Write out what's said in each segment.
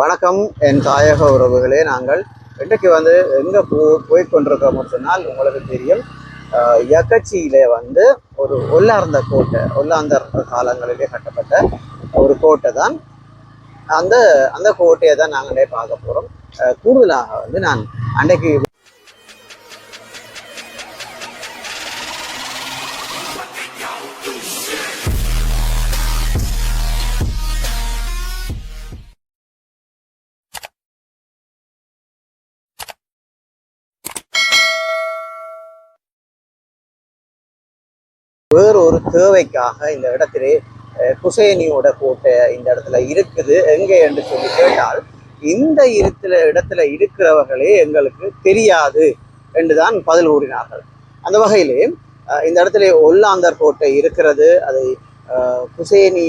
வணக்கம் என் தாயக உறவுகளே. நாங்கள் இன்றைக்கு எங்கே போய்கொண்டிருக்கோம்னு சொன்னால் உங்களுக்கு தெரியும். யக்கச்சியிலே ஒரு ஒல்லார்ந்த கோட்டை, ஒல்லாந்தர் காலங்களிலே கட்டப்பட்ட ஒரு கோட்டை தான். அந்த அந்த கோட்டையை தான் நாங்களே பார்க்க போகிறோம். கூடுதலாக நான் அன்றைக்கு வேறு ஒரு தேவைக்காக இந்த இடத்திலே குசேனியோட கோட்டை இந்த இடத்துல இருக்குது எங்கே என்று சொல்லி கேட்டால், இந்த இடத்துல இருக்கிறவர்களே எங்களுக்கு தெரியாது என்றுதான் பதில் கூறினார்கள். அந்த வகையிலே இந்த இடத்துல ஒல்லாந்தர் கோட்டை இருக்கிறது, அதை குசேனி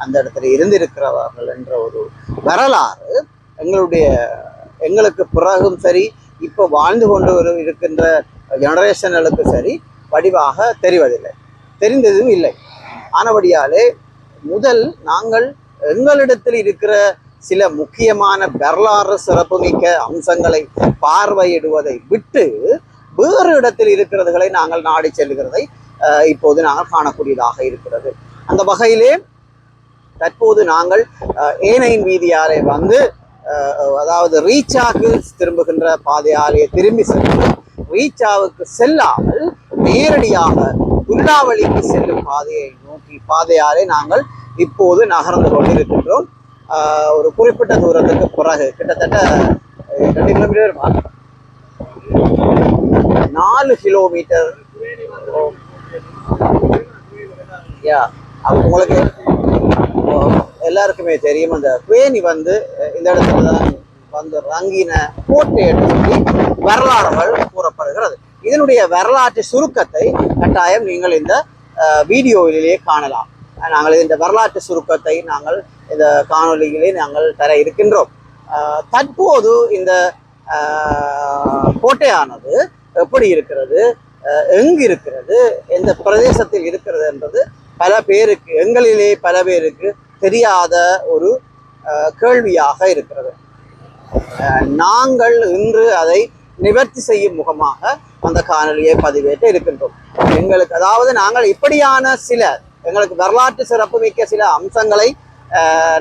அந்த இடத்துல இருந்திருக்கிறவர்கள் என்ற ஒரு வரலாறு எங்களுக்கு பிறகும் சரி, இப்போ வாழ்ந்து கொண்டு இருக்கின்ற ஜெனரேஷன்களுக்கு சரி வடிவாக தெரிந்ததும் இல்லை. ஆனபடியாலே முதல் நாங்கள் எங்களிடத்தில் இருக்கிற சில முக்கியமான வரலாறு சிறப்புமிக்க அம்சங்களை பார்வையிடுவதை விட்டு வேறு இடத்தில் இருக்கிறதுகளை நாங்கள் நாடி செல்கிறதை இப்போது நாங்கள் காணக்கூடியதாக இருக்கிறது. அந்த வகையிலே தற்போது நாங்கள் ஏனையின் வீதியாலே அதாவது ரீச்சாக்கு திரும்புகின்ற பாதையாலே திரும்பி சென்று ரீச்சாவுக்கு செல்லாமல் நேரடியாக புல்லாவளிக்கு செல்லும் பாதையாலே நாங்கள் இப்போது நகர்ந்து கொண்டிருக்கின்றோம். ஒரு குறிப்பிட்ட தூரத்துக்கு பிறகு கிட்டத்தட்ட 2 கிலோமீட்டர் 4 கிலோமீட்டர். உங்களுக்கு எல்லாருக்குமே தெரியும், அந்த குவேனி இந்த இடத்துல தான் ரங்கின கோட்டை என்று சொல்லி வரலாறுகள் கூறப்படுகிறது. இதனுடைய வரலாற்று சுருக்கத்தை கட்டாயம் நீங்கள் இந்த வீடியோவிலேயே காணலாம். நாங்கள் இந்த வரலாற்று சுருக்கத்தை நாங்கள் இந்த காணொலியிலே நாங்கள் தர இருக்கின்றோம். தற்போது இந்த கோட்டையானது எப்படி இருக்கிறது, எங்கு இருக்கிறது, எந்த பிரதேசத்தில் இருக்கிறது என்பது எங்களிலே பல பேருக்கு தெரியாத ஒரு கேள்வியாக இருக்கிறது. நாங்கள் இன்று அதை நிவர்த்தி செய்யும் முகமாக அந்த காணொலியை பதிவேற்ற இருக்கின்றோம். அதாவது நாங்கள் இப்படியான எங்களுக்கு வரலாற்று சிறப்புமிக்க சில அம்சங்களை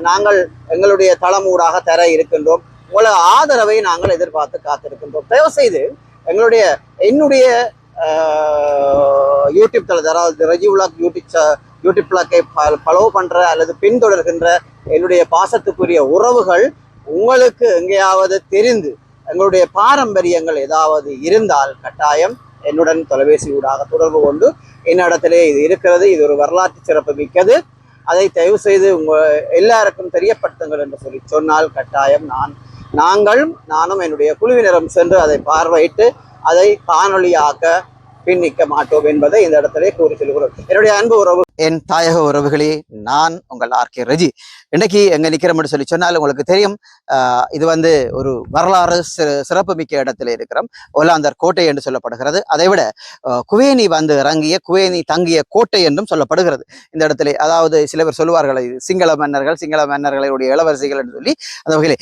நாங்கள் எங்களுடைய தளமூடாக தர இருக்கின்றோம். உங்களது ஆதரவை நாங்கள் எதிர்பார்த்து காத்திருக்கின்றோம். தயவு செய்து என்னுடைய யூடியூப் தளம், அதாவது ரஜி விலாக் யூடியூப் பிளாக்கை ஃபாலோ பண்ற அல்லது பின்தொடர்கின்ற என்னுடைய பாசத்துக்குரிய உறவுகள் உங்களுக்கு எங்கேயாவது தெரிந்து எங்களுடைய பாரம்பரியங்கள் ஏதாவது இருந்தால் கட்டாயம் என்னுடன் தொலைபேசி ஊடாக தொடர்பு கொண்டு என்னிடத்திலே இது இருக்கிறது, இது ஒரு வரலாற்று சிறப்பு மிக்கது, அதை தயவு செய்து எல்லாருக்கும் தெரியப்படுத்துங்கள் என்று சொல்லி சொன்னால் கட்டாயம் நானும் என்னுடைய குழுவினரும் சென்று அதை பார்வையிட்டு அதை காணொலியாக்க பின்னிக்க மாட்டோம் என்பதை இந்த இடத்திலே கூறி செல்கிறோம். என்னுடைய அன்பு உறவு, என் தாயக உறவுகளே, நான் உங்கள் ஆர்கே ரஜி. இன்னைக்கு எங்க நிக்கிறோம்னு சொல்லி சொன்னால் உங்களுக்கு தெரியும், இது ஒரு வரலாறு சிறப்பு மிக்க இடத்துல இருக்கிறோம். ஒல்லாந்தர் கோட்டை என்று சொல்லப்படுகிறது. அதை விட குவேனி இறங்கிய குவேனி தங்கிய கோட்டை என்றும் சொல்லப்படுகிறது இந்த இடத்துல. அதாவது சில பேர் சொல்லுவார்கள் சிங்கள மன்னர்களுடைய இளவரசிகள் என்று சொல்லி. அந்த வகையிலே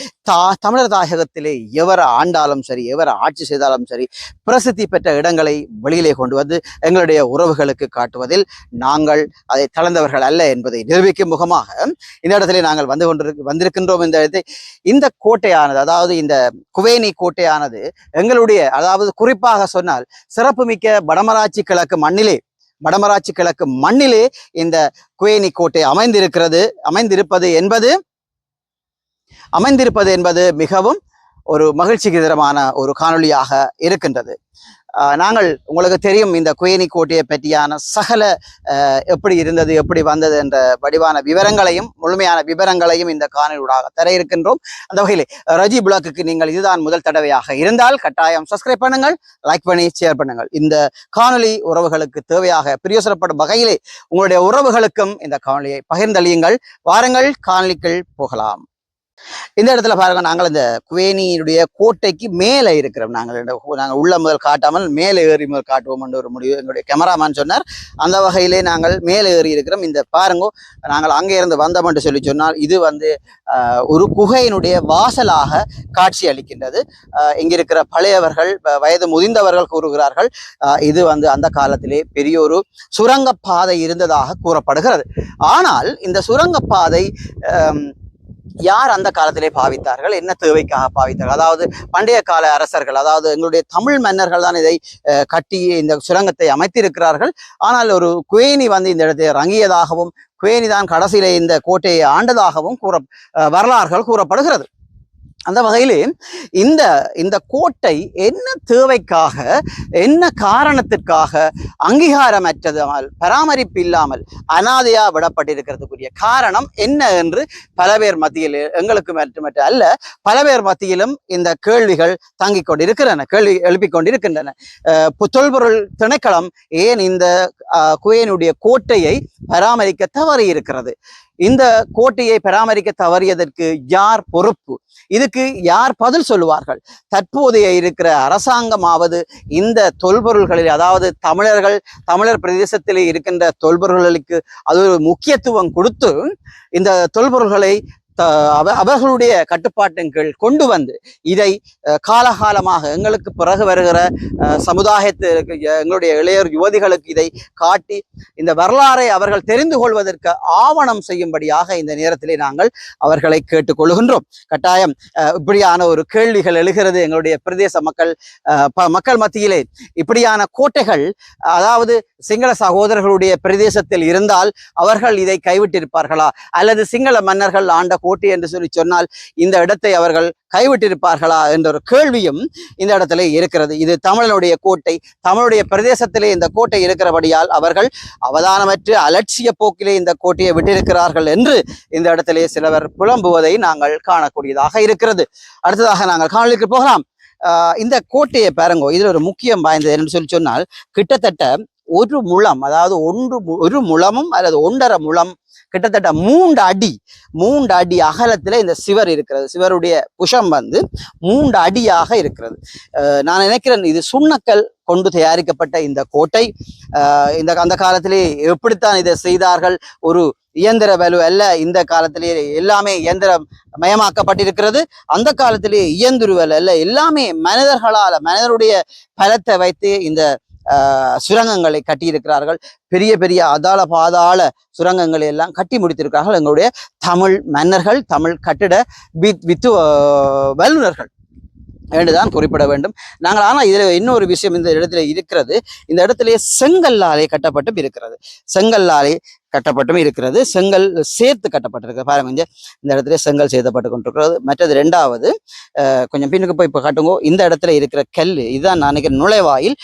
தமிழர் தாயகத்திலே எவர் ஆண்டாலும் சரி, எவர் ஆட்சி செய்தாலும் சரி, பிரசித்தி பெற்ற இடங்களை வெளியிலே கொண்டு எங்களுடைய உறவுகளுக்கு காட்டுவதில் நாங்கள் அதை தளர்ந்தவர்கள் அல்ல என்பதை நிரூபிக்கும் முகமாக இந்த இடத்திலே நாங்கள் வந்திருக்கின்றோம். இந்த கோட்டையானது, அதாவது இந்த குவேனி கோட்டையானது எங்களுடைய, அதாவது குறிப்பாக சொன்னால் சிறப்புமிக்க வடமராட்சி கிழக்கு மண்ணிலே இந்த குவேனி கோட்டை அமைந்திருப்பது என்பது மிகவும் ஒரு மகிழ்ச்சிகரமான ஒரு காணொலியாக இருக்கின்றது. நாங்கள் உங்களுக்கு தெரியும், இந்த குவேனி கோட்டையை பற்றியான சகல எப்படி இருந்தது, எப்படி வந்தது என்ற வடிவான விவரங்களையும் முழுமையான விவரங்களையும் இந்த காணொலியூடாக தர இருக்கின்றோம். அந்த வகையில் ரஜி பிளாக்குக்கு நீங்கள் இதுதான் முதல் தடவையாக இருந்தால் கட்டாயம் சப்ஸ்கிரைப் பண்ணுங்கள், லைக் பண்ணி ஷேர் பண்ணுங்கள். இந்த காணொலி உறவுகளுக்கு தேவையாக பிரயோசனப்படும் வகையிலே உங்களுடைய உறவுகளுக்கும் இந்த காணொலியை பகிர்ந்தளியுங்கள். வாருங்கள், காணொலிக்குள் போகலாம். இந்த இடத்துல பாருங்க, நாங்கள் இந்த குவேனியுடைய கோட்டைக்கு மேலே இருக்கிறோம். நாங்கள் உள்ள முதல் காட்டாமல் மேலே ஏறி முதல் காட்டுவோம் என்று ஒரு முடிவு எங்களுடைய கேமராமேன் சொன்னார். அந்த வகையிலே நாங்கள் மேலே ஏறி இருக்கிறோம். இந்த பாருங்கோ, நாங்கள் அங்கே இருந்து வந்தோம் என்று சொல்லி சொன்னால் இது ஒரு குகையினுடைய வாசலாக காட்சி அளிக்கின்றது. இங்க இருக்கிற பழையவர்கள், வயது முதிர்ந்தவர்கள் கூறுகிறார்கள் இது அந்த காலத்திலே பெரிய ஒரு சுரங்கப்பாதை இருந்ததாக கூறப்படுகிறது. ஆனால் இந்த சுரங்கப்பாதை யார் அந்த காலத்திலே பாவித்தார்கள், என்ன தேவைக்காக பாவித்தார்கள்? அதாவது பண்டைய கால அரசர்கள், அதாவது எங்களுடைய தமிழ் மன்னர்கள் தான் இதை கட்டி இந்த சுரங்கத்தை அமைத்திருக்கிறார்கள். ஆனால் ஒரு குவேனி இந்த இடத்தை இறங்கியதாகவும் குவேனி தான் கடைசியிலே இந்த கோட்டையை ஆண்டதாகவும் வரலாறுகள் கூறப்படுகிறது. அந்த வகையிலே இந்த கோட்டை என்ன தேவைக்காக, என்ன காரணத்திற்காக அங்கீகாரமற்றதால், பராமரிப்பு இல்லாமல் அனாதையா விடப்பட்டிருக்கிறதுக்குரிய காரணம் என்ன என்று பல பேர் மத்தியில், எங்களுக்கு மட்டுமற்ற அல்ல பல பேர் மத்தியிலும் இந்த கேள்விகள் தங்கிக் கொண்டிருக்கின்றன, கேள்வி எழுப்பிக் கொண்டிருக்கின்றன. தொல்பொருள் திணைக்களம் ஏன் இந்த குவேனுடைய கோட்டையை பராமரிக்க தவறி இருக்கிறது? இந்த கோட்டையை பராமரிக்க தவறியதற்கு யார் பொறுப்பு? இதுக்கு யார் பதில் சொல்லுவார்கள்? தற்போதைய இருக்கிற அரசாங்கமாவது இந்த தொல்பொருள்களில், அதாவது தமிழர் பிரதேசத்திலே இருக்கின்ற தொல்பொருள்களுக்கு அது ஒரு முக்கியத்துவம் கொடுத்து இந்த தொல்பொருள்களை அவர்களுடைய கட்டுப்பாட்டின் கீழ் கொண்டு வந்து இதை காலகாலமாக எங்களுக்கு பிறகு வருகிற சமுதாயத்திற்கு, எங்களுடைய இளையோர் யுவதிகளுக்கு இதை காட்டி இந்த வரலாறை அவர்கள் தெரிந்து கொள்வதற்கு ஆவணம் செய்யும்படியாக இந்த நேரத்திலே நாங்கள் அவர்களை கேட்டுக்கொள்கின்றோம். கட்டாயம் இப்படியான ஒரு கேள்விகள் எழுகிறது எங்களுடைய பிரதேச மக்கள் மத்தியிலே. இப்படியான கோட்டைகள், அதாவது சிங்கள சகோதரர்களுடைய பிரதேசத்தில் இருந்தால் அவர்கள் இதை கைவிட்டிருப்பார்களா, அல்லது சிங்கள மன்னர்கள் ஆண்ட கோட்டை என்று சொன்னால் இந்த இடத்தை அவர்கள் கைவிட்டிருப்பார்களா என்ற ஒரு கேள்வியும் இந்த இடத்துல இருக்கிறது. இது தமிழனுடைய கோட்டை, தமிழுடைய பிரதேசத்திலே இந்த கோட்டை இருக்கிறபடியால் அவர்கள் அவதானமற்று அலட்சிய போக்கிலே இந்த கோட்டையை விட்டிருக்கிறார்கள் என்று இந்த இடத்திலே சிலவர் புலம்புவதை நாங்கள் காணக்கூடியதாக இருக்கிறது. அடுத்ததாக நாங்கள் காணொளிக்கு போகலாம். இந்த கோட்டையை பாருங்கோ, இதுல ஒரு முக்கியம் வாய்ந்தது என்று சொன்னால், கிட்டத்தட்ட ஒரு முழம், அதாவது ஒரு முழமும் அல்லது 1.5 முழம், கிட்டத்தட்ட 3 அடி அகலத்துல இந்த சிவர் இருக்கிறது. சிவருடைய புஷம் 3 அடியாக இருக்கிறது. நான் நினைக்கிறேன் இது சுண்ணக்கல் கொண்டு தயாரிக்கப்பட்ட இந்த கோட்டை. அந்த காலத்திலே எப்படித்தான் இதை செய்தார்கள்? ஒரு இயந்திர வலு அல்ல. இந்த காலத்திலே எல்லாமே இயந்திர மயமாக்கப்பட்டிருக்கிறது. அந்த காலத்திலே இயந்திரவல் அல்ல, எல்லாமே மனிதருடைய பலத்தை வைத்து இந்த சுரங்கங்களை கட்டியிருக்கிறார்கள். பெரிய பெரிய பாதாள சுரங்கங்களை எல்லாம் கட்டி முடித்திருக்கிறார்கள் எங்களுடைய தமிழ் மன்னர்கள், தமிழ் கட்டிட வல்லுநர்கள் என்றுதான் குறிப்பிட வேண்டும் நாங்கள். ஆனால் இதுல இன்னொரு விஷயம் இந்த இடத்துல இருக்கிறது. இந்த இடத்திலே செங்கல்லாலே கட்டப்பட்டும் இருக்கிறது. கட்டப்பட்டும் இருக்கிறது. செங்கல் சேர்த்து கட்டப்பட்டிருக்கிறது. பாருங்க, இந்த இடத்துல செங்கல் சேர்த்தப்பட்டு கொண்டிருக்கிறது. மற்றது ரெண்டாவது, கொஞ்சம் பின்னுக்கு போய் இப்போ காட்டுங்கோ. இந்த இடத்துல இருக்கிற கல் இதுதான் நான் நினைக்கிறேன் நுழைவாயில்,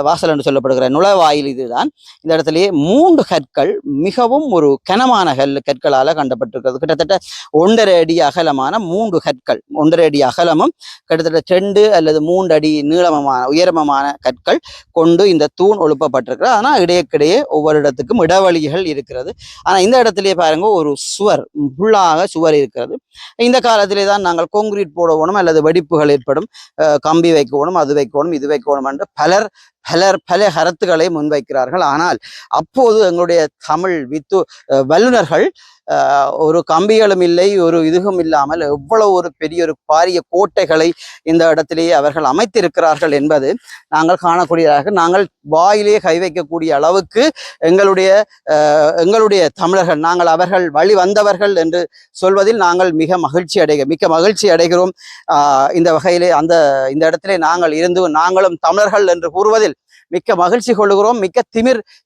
வாசல் என்று சொல்லப்படுகிற நுழைவாயில் இதுதான். இந்த இடத்துலயே 3 கற்கள், மிகவும் ஒரு கனமான கற்களால கண்டப்பட்டிருக்கிறது. கிட்டத்தட்ட 1.5 அடி அகலமான 3 கற்கள், 1.5 அடி அகலமும் கிட்டத்தட்ட 2 அல்லது 3 அடி உயரமான கற்கள் கொண்டு இந்த தூண் எழுப்பப்பட்டிருக்கிறது. ஆனால் இடையே ஒவ்வொரு இடத்துக்கும் இடைவெளிகள் இருக்கிறது. ஆனா இந்த இடத்திலே பாருங்க, ஒரு சுவர், ஃபுல்லாக சுவர் இருக்கிறது. இந்த காலத்திலே தான் நாங்கள் கான்கிரீட் போடணும் அல்லது வெடிப்புகள் ஏற்படும், கம்பி வைக்கணும், அது வைக்கணும், இது வைக்கணும் என்று பல கருத்துக்களை முன்வைக்கிறார்கள். ஆனால் அப்போது எங்களுடைய தமிழ் வல்லுநர்கள் ஒரு கம்பிகளும் இல்லை, ஒரு இதுவும் இல்லாமல் எவ்வளவு ஒரு பெரிய ஒரு பாரிய கோட்டைகளை இந்த இடத்திலேயே அவர்கள் அமைத்திருக்கிறார்கள் என்பது நாங்கள் காணக்கூடியதாக. நாங்கள் வாயிலேயே கை வைக்கக்கூடிய அளவுக்கு எங்களுடைய தமிழர்கள், நாங்கள் அவர்கள் வழி வந்தவர்கள் என்று சொல்வதில் நாங்கள் மிக்க மகிழ்ச்சி அடைகிறோம். இந்த வகையிலே இந்த இடத்திலே நாங்கள் இருந்து நாங்களும் தமிழர்கள் என்று கூறுவதில் மிக்க மகிழ்ச்சி கொள்ளுகிறோம். மிக்க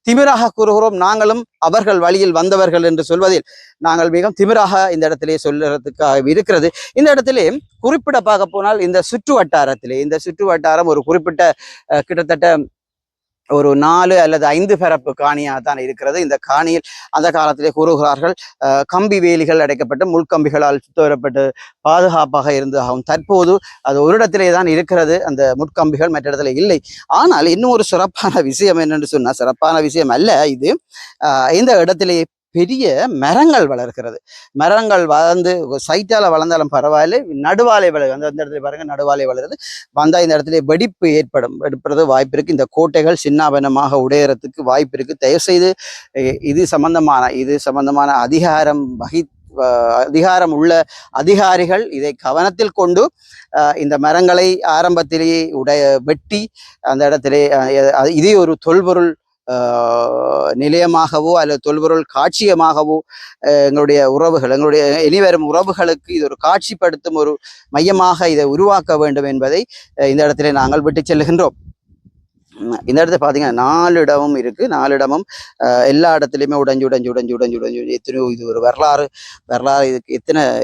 திமிராக கூறுகிறோம். நாங்களும் அவர்கள் வழியில் வந்தவர்கள் என்று சொல்வதில் நாங்கள் மிகவும் திமிராக இந்த இடத்திலே சொல்லுறதுக்காக இருக்கிறது. இந்த இடத்திலே குறிப்பிட பார்க்க போனால் இந்த சுற்று வட்டாரம் ஒரு குறிப்பிட்ட கிட்டத்தட்ட ஒரு 4 அல்லது 5 பரப்பு காணியாக தான் இருக்கிறது. இந்த காணியில் அந்த காலத்திலே கூறுகிறார்கள் கம்பி வேலிகள் அடைக்கப்பட்டு முள்கம்பிகளால் சுத்தவரப்பட்டு பாதுகாப்பாக இருந்ததாகவும், தற்போது அது ஒரு இடத்திலே தான் இருக்கிறது, அந்த முட்கம்பிகள் மற்ற இடத்துல இல்லை. ஆனால் இன்னும் ஒரு சிறப்பான விஷயம் என்னென்று சொன்னால், சிறப்பான விஷயம் அல்ல இது, இந்த இடத்திலே பெரிய மரங்கள் வளர்க்கிறது. மரங்கள் வளர்ந்து சைட்டால வளர்ந்தாலும் பரவாயில்லை, நடுவாலை வளருது. அந்த இடத்துல பாருங்க, நடுவாலை வளருது. வந்தா இந்த இடத்துல வெடிப்பு ஏற்படுறது வாய்ப்பு இருக்கு. இந்த கோட்டைகள் சின்னாபனமாக உடையறதுக்கு வாய்ப்பு இருக்கு. தயவு செய்து இது சம்பந்தமான அதிகாரம் உள்ள அதிகாரிகள் இதை கவனத்தில் கொண்டு இந்த மரங்களை ஆரம்பத்திலேயே வெட்டி அந்த இடத்திலே இதே ஒரு தொல்பொருள் நிலையமாகவோ அல்லது தொல்பொருள் காட்சியமாகவோ எங்களுடைய இனிவரும் உறவுகளுக்கு இது ஒரு காட்சிப்படுத்தும் ஒரு மையமாக இதை உருவாக்க வேண்டும் என்பதை இந்த இடத்திலே நாங்கள் விட்டு செல்லுகின்றோம். இந்த இடத்துல பார்த்தீங்கன்னா 4 இடமும் இருக்கு. 4 இடமும் எல்லா இடத்துலையுமே உடைஞ்சு எத்தனையோ இது ஒரு வரலாறு. இதுக்கு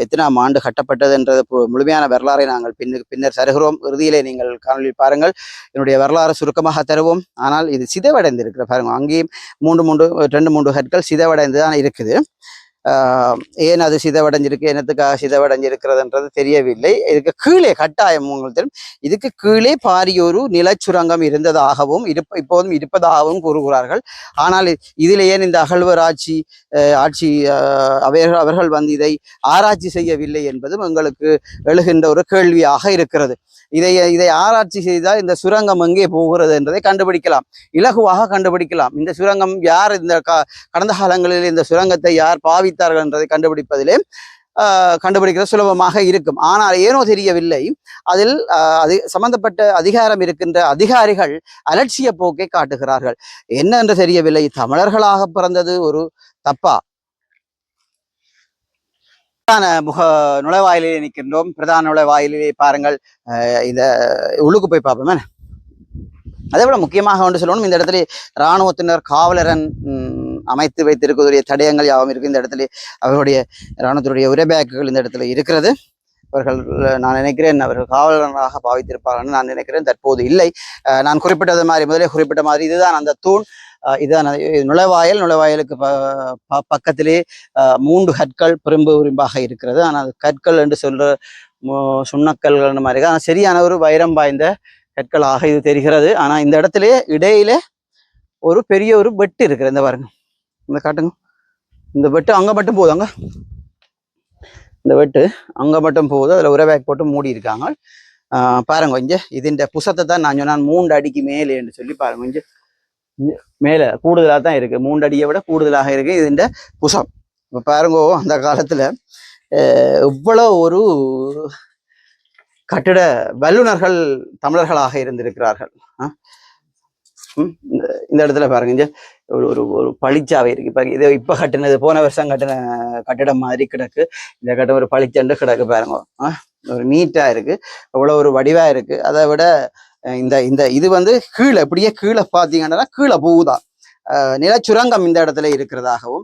எத்தனாம் ஆண்டு கட்டப்பட்டதுன்றது முழுமையான வரலாறை நாங்கள் பின்னர் தருகிறோம். இறுதியிலே நீங்கள் காணொலி பாருங்கள். என்னுடைய வரலாறு சுருக்கமாக தருவோம். ஆனால் இது சிதைவடைந்து இருக்கிற பாருங்க, அங்கேயும் 2-3 கற்கள் சிதைவடைந்து தான் இருக்குது. ஏன் அது சிதைவடைஞ்சிருக்கு, என்னத்துக்காக சிதைவடைஞ்சிருக்கிறதுன்றது தெரியவில்லை. இதுக்கு கீழே கட்டாயம் உங்களுக்கு இதுக்கு கீழே பாரியொரு நிலச்சுரங்கம் இருந்ததாகவும் இப்போதும் இருப்பதாகவும் கூறுகிறார்கள். ஆனால் இதில் ஏன் இந்த அகழ்வர் ஆட்சி அவர்கள் வந்து இதை ஆராய்ச்சி செய்யவில்லை என்பதும் எங்களுக்கு எழுகின்ற ஒரு கேள்வியாக இருக்கிறது. இதை ஆராய்ச்சி செய்தால் இந்த சுரங்கம் எங்கே போகிறது என்பதை கண்டுபிடிக்கலாம், இலகுவாக கண்டுபிடிக்கலாம். இந்த சுரங்கம் யார், இந்த கடந்த காலங்களில் இந்த சுரங்கத்தை யார் பாவித்தார்கள் என்றதை கண்டுபிடிக்கிறது சுலபமாக இருக்கும். ஆனால் ஏனோ தெரியவில்லை, அதில் அது சம்பந்தப்பட்ட அதிகாரம் இருக்கின்ற அதிகாரிகள் அலட்சிய போக்கை காட்டுகிறார்கள். என்ன என்று தெரியவில்லை. தமிழர்களாக பிறந்தது ஒரு தப்பா? நுழைவாயிலே நிற்கின்றோம். பிரதான நுழைவாயிலே பாருங்கள், இத உள்ளுக்கு போய் பார்ப்போமே. அதே போல முக்கியமாக ஒன்று சொல்லணும், இந்த இடத்துல இராணுவத்தினர் காவலரன் அமைத்து வைத்திருக்கக்கூடிய தடயங்கள் யாவும் இருக்கு. இந்த இடத்துல அவர்களுடைய இராணுவத்தினுடைய உரைபேக்குகள் இந்த இடத்துல இருக்கிறது. நான் நினைக்கிறேன் அவர்கள் காவலராக பாவித்திருப்பார்கள் நான் நினைக்கிறேன். தற்போது இல்லை. நான் முதலே குறிப்பிட்ட மாதிரி இதுதான் அந்த தூண். இதுதான் நுழைவாயலுக்கு பக்கத்திலே 3 கற்கள் உரிம்பாக இருக்கிறது. ஆனால் கற்கள் என்று சொல்ற சுண்ணக்கல்கள் மாதிரி ஆனால் சரியான ஒரு வைரம் வாய்ந்த கற்களாக இது தெரிகிறது. ஆனா இந்த இடத்திலே இடையில ஒரு பெரிய ஒரு வெட்டு இருக்கிறது. இந்த பாருங்க, இந்த காட்டுங்க, இந்த வெட்டு அங்க மட்டும் போகுது. இந்த வெட்டு அங்க மட்டும் போகுது. அதுல உரவேக் போட்டு மூடி இருக்காங்க. பாருங்க, கொஞ்சம் இதுன்ற புசத்தை தான் நான் சொன்னான் 3 அடிக்கு மேலேன்னு சொல்லி பாருங்க. கொஞ்சம் மேல கூடுதலாக தான் இருக்கு, 3 அடியை விட கூடுதலாக இருக்கு இதுன்ற புசம். இப்ப பாருங்க, அந்த காலத்துல இவ்வளவு ஒரு கட்டிட வல்லுநர்கள் தமிழர்களாக இருந்திருக்கிறார்கள். இந்த இடத்துல பாருங்க, ஒரு பளிச்சாவை இருக்கு. இப்ப கட்டினது போன வருஷம் கட்டின கட்டிடம் மாதிரி கிடக்கு. இந்த கட்டம் ஒரு பளிச்சண்டு கிடக்கு பாருங்க. ஒரு நீட்டா இருக்கு, அவ்வளவு ஒரு வடிவா இருக்கு. அதை விட இந்த இது வந்து இப்படியே கீழே பாத்தீங்கன்னா கீழே போகுதான் நிலச்சுரங்கம் இந்த இடத்துல இருக்கிறதாகவும்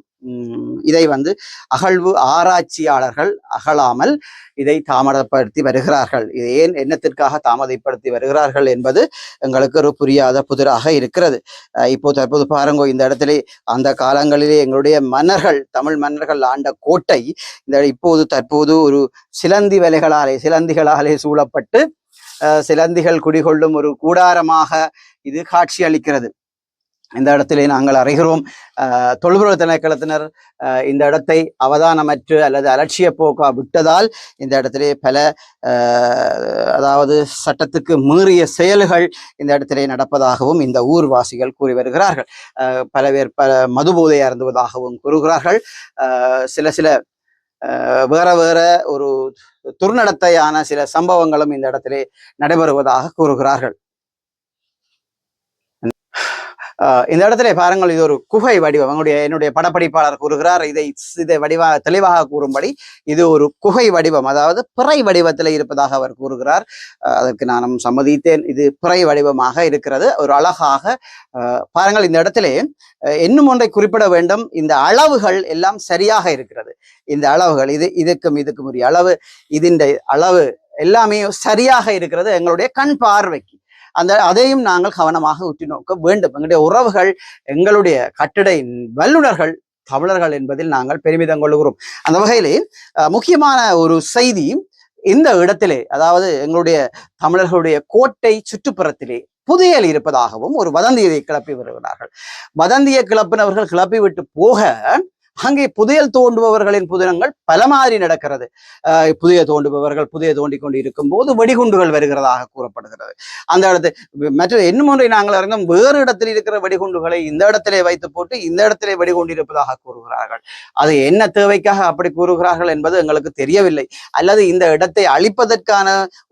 இதை வந்து அகழ்வு ஆராய்ச்சியாளர்கள் அகழாமல் இதை தாமதப்படுத்தி வருகிறார்கள். இது ஏன் என்னத்திற்காக தாமதப்படுத்தி வருகிறார்கள் என்பது எங்களுக்கு ஒரு புரியாத புதிராக இருக்கிறது. தற்போது பாருங்க, இந்த இடத்துல அந்த காலங்களிலே எங்களுடைய தமிழ் மன்னர்கள் ஆண்ட கோட்டை தற்போது ஒரு சிலந்திகளாலே சூழப்பட்டு சிலந்திகள் குடிகொள்ளும் ஒரு கூடாரமாக இது காட்சி அளிக்கிறது. இந்த இடத்திலே நாங்கள் அறிகிறோம், தொல்பொருள் திணைக்களத்தினர் இந்த இடத்தை அவதானமற்று அல்லது அலட்சிய போக்கா விட்டதால் இந்த இடத்திலே பல அதாவது சட்டத்துக்கு மீறிய செயல்கள் இந்த இடத்திலே நடப்பதாகவும் இந்த ஊர்வாசிகள் கூறி வருகிறார்கள். பல பேர் மதுபோதை அருந்துவதாகவும் கூறுகிறார்கள். சில வேற ஒரு துர்நடத்தையான சில சம்பவங்களும் இந்த இடத்திலே நடைபெறுவதாக கூறுகிறார்கள். இந்த இடத்துல பாருங்கள், இது ஒரு குகை வடிவம். என்னுடைய படப்பிடிப்பாளர் கூறுகிறார், இதை தெளிவாக கூறும்படி இது ஒரு குகை வடிவம், அதாவது பிறை வடிவத்தில் இருப்பதாக அவர் கூறுகிறார். அதற்கு நானும் சம்மதித்தேன். இது பிறை வடிவமாக இருக்கிறது. ஒரு அழகாக பாருங்கள். இந்த இடத்திலே இன்னும் ஒன்றை குறிப்பிட வேண்டும், இந்த அளவுகள் எல்லாம் சரியாக இருக்கிறது. இந்த அளவுகள் இதுக்கும் உரிய அளவு, அளவு எல்லாமே சரியாக இருக்கிறது எங்களுடைய கண் பார்வைக்கு. அதையும் நாங்கள் கவனமாக உற்று நோக்க வேண்டும். எங்களுடைய உறவுகள், எங்களுடைய கட்டிட வல்லுநர்கள் தமிழர்கள் என்பதில் நாங்கள் பெருமிதம் கொள்கிறோம். அந்த வகையிலே முக்கியமான ஒரு செய்தி இந்த இடத்திலே, அதாவது எங்களுடைய தமிழர்களுடைய கோட்டை சுற்றுப்புறத்திலே புதையல் இருப்பதாகவும் ஒரு வதந்தியை கிளப்பி வருகிறார்கள். வதந்தியை கிளப்பினவர்கள் கிளப்பி விட்டு போக அங்கே புதையல் தோண்டுபவர்களின் புதினங்கள் பல மாதிரி நடக்கிறது. புதிய தோண்டுபவர்கள் புதிய தோண்டி கொண்டு இருக்கும் போது வெடிகுண்டுகள் வருகிறதாக கூறப்படுகிறது. அந்த இடத்து மற்ற இன்னும் ஒன்றை நாங்கள் அறிந்தோம், வேறு இடத்தில் இருக்கிற வெடிகுண்டுகளை இந்த இடத்திலே வைத்து போட்டு இந்த இடத்திலே வெடிகுண்டு இருப்பதாக கூறுகிறார்கள். அது என்ன தேவைக்காக அப்படி கூறுகிறார்கள் என்பது எங்களுக்கு தெரியவில்லை. அல்லது இந்த இடத்தை அழிப்பதற்கான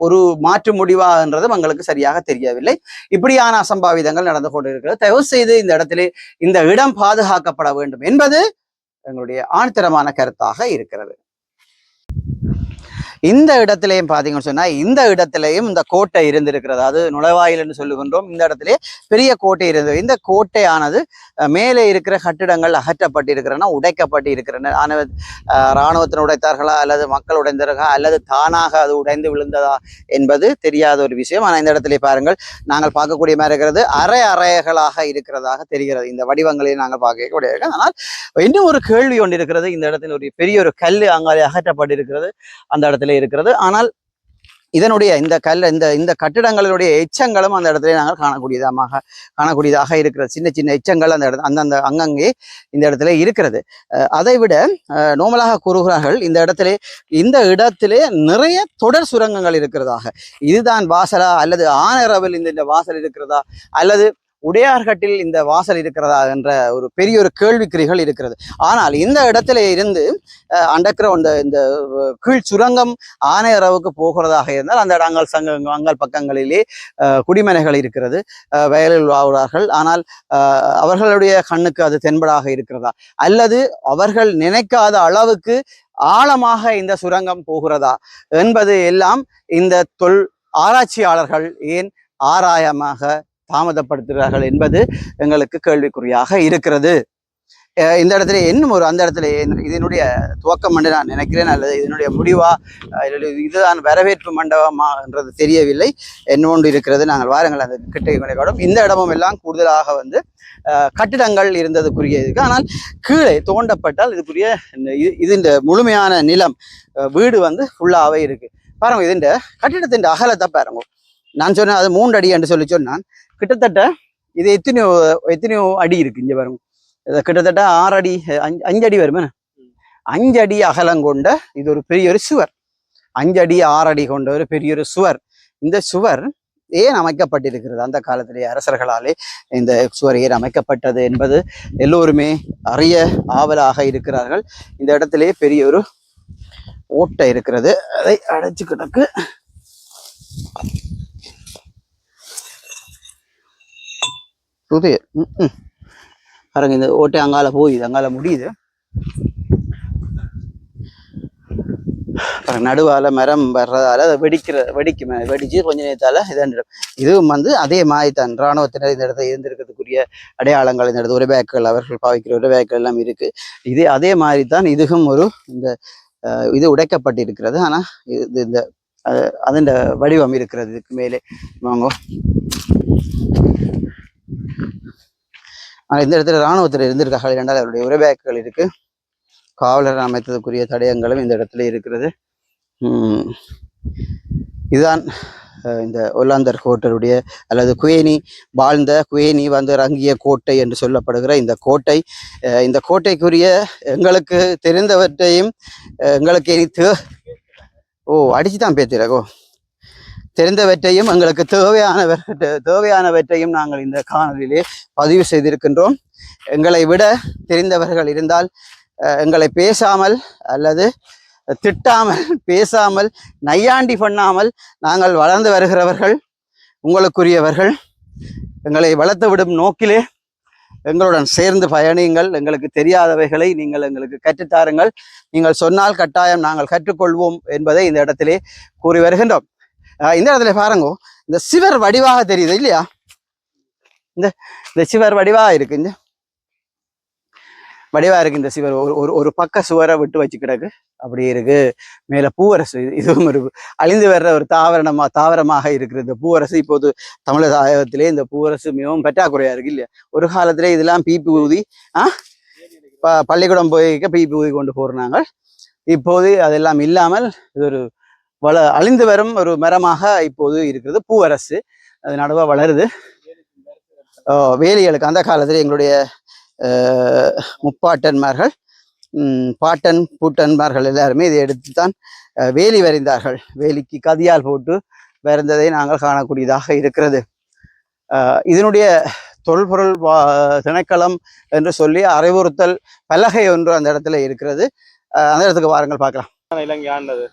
ஒரு மாற்று முடிவா என்றதும் எங்களுக்கு சரியாக தெரியவில்லை. இப்படியான அசம்பாவிதங்கள் நடந்து கொண்டிருக்கிறது. தயவு செய்து இந்த இடத்திலே இந்த இடம் பாதுகாக்கப்பட வேண்டும் என்பது எங்களுடைய ஆணித்தரமான கருத்தாக இருக்கிறது. இந்த இடத்திலையும் பார்த்தீங்கன்னு சொன்னா இந்த இடத்திலையும் இந்த கோட்டை இருந்திருக்கிறது. அது நுழைவாயில் என்று சொல்லுகின்றோம். இந்த இடத்திலே பெரிய கோட்டை இருந்தது. இந்த கோட்டையானது மேலே இருக்கிற கட்டிடங்கள் அகற்றப்பட்டிருக்கிறன, உடைக்கப்பட்டு இருக்கிறன. ஆனால் இராணுவத்தின் உடைத்தார்களா அல்லது மக்கள் உடைந்தார்களா அல்லது தானாக அது உடைந்து விழுந்ததா என்பது தெரியாத ஒரு விஷயம். ஆனால் இந்த இடத்திலே பாருங்கள், நாங்கள் பார்க்கக்கூடிய மாதிரி இருக்கிறது அரை அறைகளாக இருக்கிறதாக தெரிகிறது. இந்த வடிவங்களை நாங்கள் பார்க்கக்கூடிய, ஆனால் இன்னும் ஒரு கேள்வி ஒன்று இருக்கிறது. இந்த இடத்துல ஒரு பெரிய ஒரு கல் அங்கே அகற்றப்பட்டிருக்கிறது, அந்த இடத்துல இருக்கிறது. ஆனால் இதனுடைய இந்த இந்த கட்டிடங்களுடைய எச்சங்களும் அந்த இடத்துல நாங்கள் காணக்கூடியதாக இருக்கிறது. சின்ன சின்ன எச்சங்கள் அந்த இடத்துல அந்தந்த அங்கங்கே இந்த இடத்துல இருக்கிறது. அதை விட நோமலாக கூறுகிறார்கள், இந்த இடத்திலே நிறைய தொடர் சுரங்கங்கள் இருக்கிறதாக. இதுதான் வாசலா அல்லது ஆனரவில் இந்த வாசல் இருக்கிறதா அல்லது உடையார்கட்டில் இந்த வாசல் இருக்கிறதா என்ற ஒரு பெரிய ஒரு கேள்விக்குறிகள் இருக்கிறது. ஆனால் இந்த இடத்துல இருந்து அண்டர் கிரவுண்ட் இந்த கீழ் சுரங்கம் ஆனையரவுக்கு போகிறதாக இருந்தால் அந்த அங்காள் பக்கங்களிலே குடிமனைகள் இருக்கிறது, வயலில் வாழ்கிறார்கள். ஆனால் அவர்களுடைய கண்ணுக்கு அது தென்படாக இருக்கிறதா அல்லது அவர்கள் நினைக்காத அளவுக்கு ஆழமாக இந்த சுரங்கம் போகிறதா என்பது எல்லாம் இந்த ஆராய்ச்சியாளர்கள் ஏன் ஆராயமாக தாமதப்படுத்துகிறார்கள் என்பது எங்களுக்கு கேள்விக்குறியாக இருக்கிறது. இந்த இடத்துல இன்னும் அந்த இடத்துல இதனுடைய துவக்கம் என்று நான் நினைக்கிறேன், அல்லது இதனுடைய முடிவா இதுதான் வரவேற்பு மண்டபமா என்றது தெரியவில்லை. என்னொன்று இருக்கிறது, நாங்கள் வாரங்கள் அந்த கிட்ட இந்த இடமும் எல்லாம் கூடுதலாக கட்டிடங்கள் இருந்ததுக்குரிய இருக்கு. ஆனால் கீழே தோண்டப்பட்டால் இதுக்குரிய இந்த முழுமையான நிலம் வீடு ஃபுல்லாகவே இருக்கு. பாருங்க, இதுண்ட கட்டிடத்தின் அகலத்தை பாருங்க. நான் சொன்னேன் அது 3 அடி என்று சொல்லி சொன்னான். கிட்டத்தட்ட இது எத்தனையோ அடி இருக்கு. இங்க பாருங்க, கிட்டத்தட்ட 6 அடி 5 அடி வருமே, 5 அடி அகலம் கொண்ட இது ஒரு பெரிய ஒரு சுவர். 5 அடி 6 அடி கொண்ட ஒரு பெரிய ஒரு சுவர். இந்த சுவர் ஏன் அமைக்கப்பட்டிருக்கிறது, அந்த காலத்திலே அரசர்களாலே இந்த சுவர் ஏன் அமைக்கப்பட்டது என்பது எல்லோருமே அறிய ஆவலாக இருக்கிறார்கள். இந்த இடத்திலே பெரிய ஒரு ஓட்டை இருக்கிறது, அதை அடைச்சு கிடக்கு. பாருங்க, இந்த ஓட்டை அங்கால போயுது, அங்கால முடியுது. நடுவால மரம் வர்றதால அதை வெடிச்சு கொஞ்ச நேரத்தால இதாண்டிடும். இதுவும் அதே மாதிரிதான் இராணுவத்தினர் இந்த இடத்துல இருந்திருக்கிறதுக்குரிய அடையாளங்கள், இந்த இடத்துல உரைபேக்கள், அவர்கள் பாவிக்கிற உரைபேக்கள் எல்லாம் இருக்கு. இது அதே மாதிரி தான் இதுவும் இது உடைக்கப்பட்டிருக்கிறது. ஆனா இந்த அதன் வடிவம் இருக்கிறது இதுக்கு மேலே. வாங்க, இந்த இடத்துல இராணுவத்தில் இருந்திருக்கார்கள் என்றால் அவருடைய உரைபேக்குகள் இருக்கு. காவலர் அமைத்ததுக்குரிய தடயங்களும் இந்த இடத்துல இருக்கிறது. இதுதான் இந்த ஒல்லாந்தர் கோட்டருடைய அல்லது குவேனி இறங்கிய கோட்டை என்று சொல்லப்படுகிற இந்த கோட்டை. இந்த கோட்டைக்குரிய எங்களுக்கு தெரிந்தவற்றையும் எங்களுக்கு அடிச்சுதான் பேத்திரகோ தெரிந்தவற்றையும் எங்களுக்கு தேவையானவற்றையும் நாங்கள் இந்த காணொலியிலே பதிவு செய்திருக்கின்றோம். எங்களை விட தெரிந்தவர்கள் இருந்தால் எங்களை பேசாமல் அல்லது திட்டாமல், பேசாமல், நையாண்டி பண்ணாமல் நாங்கள் வளர்ந்து வருகிறவர்கள், உங்களுக்குரியவர்கள். எங்களை வளர்த்து விடும் நோக்கிலே எங்களுடன் சேர்ந்து பயணியுங்கள். எங்களுக்கு தெரியாதவைகளை நீங்கள் எங்களுக்கு கற்றுத்தாருங்கள். நீங்கள் சொன்னால் கட்டாயம் நாங்கள் கற்றுக்கொள்வோம் என்பதை இந்த இடத்திலே கூறி வருகின்றோம். இந்த இடத்துல பாருங்க, இந்த சிவர் வடிவாக தெரியுது இல்லையா? இந்த சிவர் வடிவா இருக்கு, இந்த வடிவா இருக்கு. இந்த சிவர் ஒரு பக்க சுவரை விட்டு வச்சு கிடக்கு, அப்படி இருக்கு. மேல பூவரசு, இதுவும் ஒரு அழிந்து வர்ற ஒரு தாவரமாக இருக்கிறது. இந்த பூவரசு இப்போது தமிழகத்திலே இந்த பூவரசு மிகவும் பற்றாக்குறையா இருக்கு இல்லையா? ஒரு காலத்திலே இதெல்லாம் பீப்பி ஊதி பள்ளிக்கூடம் போய் பீப்பி ஊதி கொண்டு போறாங்க. இப்போது அதெல்லாம் இல்லாமல் இது ஒரு அழிந்து வரும் ஒரு மரமாக இப்போது இருக்கிறது பூவரசு. அது நடுவா வளருது. வேலிகளுக்கு அந்த காலத்தில் எங்களுடைய முப்பாட்டன்மார்கள் பாட்டன் பூட்டன்மார்கள் எல்லாருமே இதை எடுத்துத்தான் வேலி வரைந்தார்கள். வேலிக்கு கதியால் போட்டு வரைந்ததை நாங்கள் காணக்கூடியதாக இருக்கிறது. இதனுடைய தொல்பொருள் திணைக்களம் என்று சொல்லி அறிவுறுத்தல் பலகை ஒன்று அந்த இடத்துல இருக்கிறது. அந்த இடத்துக்கு வாருங்கள் பார்க்கலாம். இலங்கை ஆண்டது